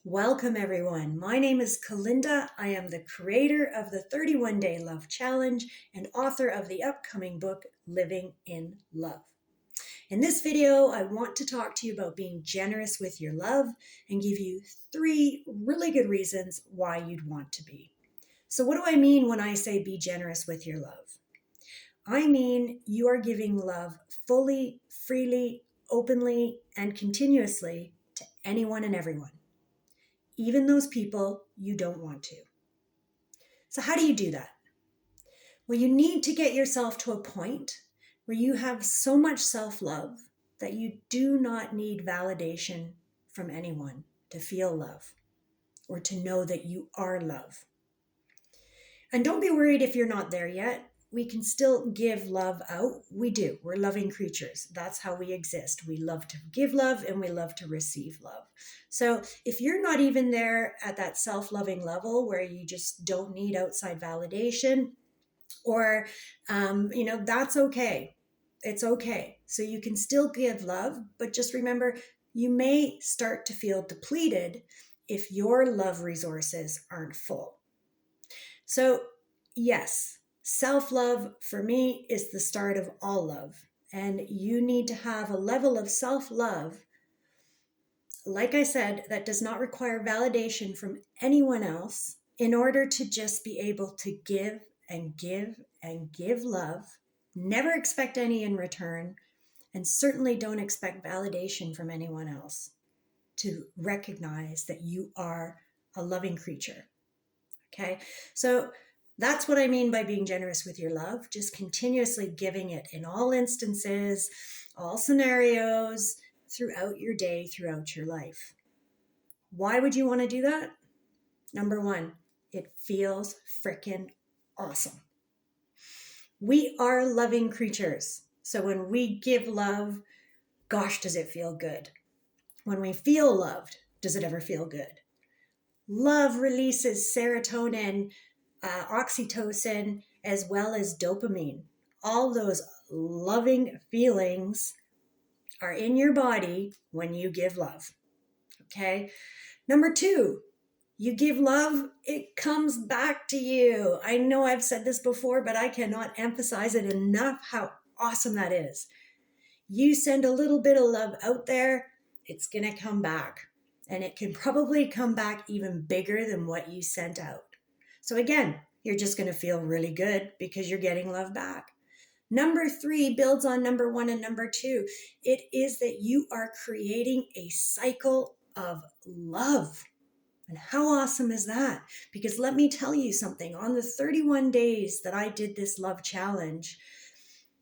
Welcome, everyone. My name is Kalinda. I am the creator of the 31 Day Love Challenge and author of the upcoming book, Living in Love. In this video, I want to talk to you about being generous with your love and give you 3 really good reasons why you'd want to be. So what do I mean when I say be generous with your love? I mean you are giving love fully, freely, openly, and continuously to anyone and everyone, even those people you don't want to. So how do you do that? Well, you need to get yourself to a point where you have so much self-love that you do not need validation from anyone to feel love or to know that you are love. And don't be worried if you're not there yet. We can still give love out. We do. We're loving creatures. That's how we exist. We love to give love and we love to receive love. So if you're not even there at that self-loving level where you just don't need outside validation, or, that's okay. It's okay. So you can still give love, but just remember, you may start to feel depleted if your love resources aren't full. So yes, self-love for me is the start of all love. And you need to have a level of self-love, like I said, that does not require validation from anyone else in order to just be able to give and give and give love. Never expect any in return, and certainly don't expect validation from anyone else to recognize that you are a loving creature. Okay, so that's what I mean by being generous with your love, just continuously giving it in all instances, all scenarios, throughout your day, throughout your life. Why would you want to do that? Number 1, it feels freaking awesome. We are loving creatures. So when we give love, gosh, does it feel good. When we feel loved, does it ever feel good? Love releases serotonin, oxytocin, as well as dopamine. All those loving feelings are in your body when you give love. Okay. Number 2, you give love, it comes back to you. I know I've said this before, but I cannot emphasize it enough how awesome that is. You send a little bit of love out there, it's going to come back. And it can probably come back even bigger than what you sent out. So again, you're just going to feel really good because you're getting love back. Number 3 builds on number 1 and number 2. It is that you are creating a cycle of love. And how awesome is that? Because let me tell you something. On the 31 days that I did this love challenge,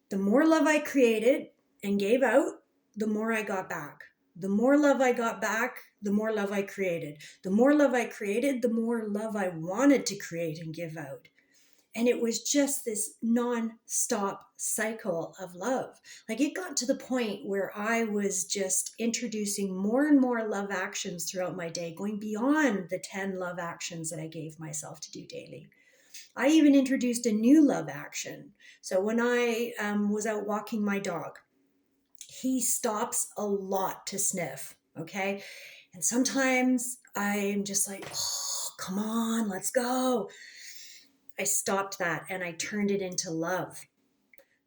the more love I created and gave out, the more I got back. The more love I got back, the more love I created. The more love I created, the more love I wanted to create and give out. And it was just this non-stop cycle of love. Like it got to the point where I was just introducing more and more love actions throughout my day, going beyond the 10 love actions that I gave myself to do daily. I even introduced a new love action. So when I was out walking my dog, he stops a lot to sniff, okay? And sometimes I'm just like, oh, come on, let's go. I stopped that and I turned it into love.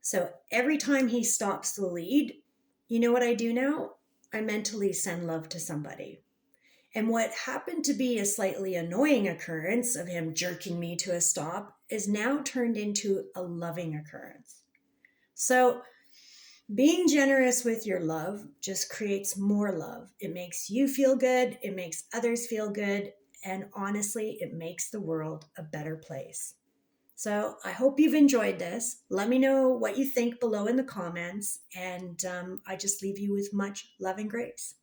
So every time he stops the lead, you know what I do now? I mentally send love to somebody. And what happened to be a slightly annoying occurrence of him jerking me to a stop is now turned into a loving occurrence. So being generous with your love just creates more love. It makes you feel good. It makes others feel good. And honestly, it makes the world a better place. So I hope you've enjoyed this. Let me know what you think below in the comments. And I just leave you with much love and grace.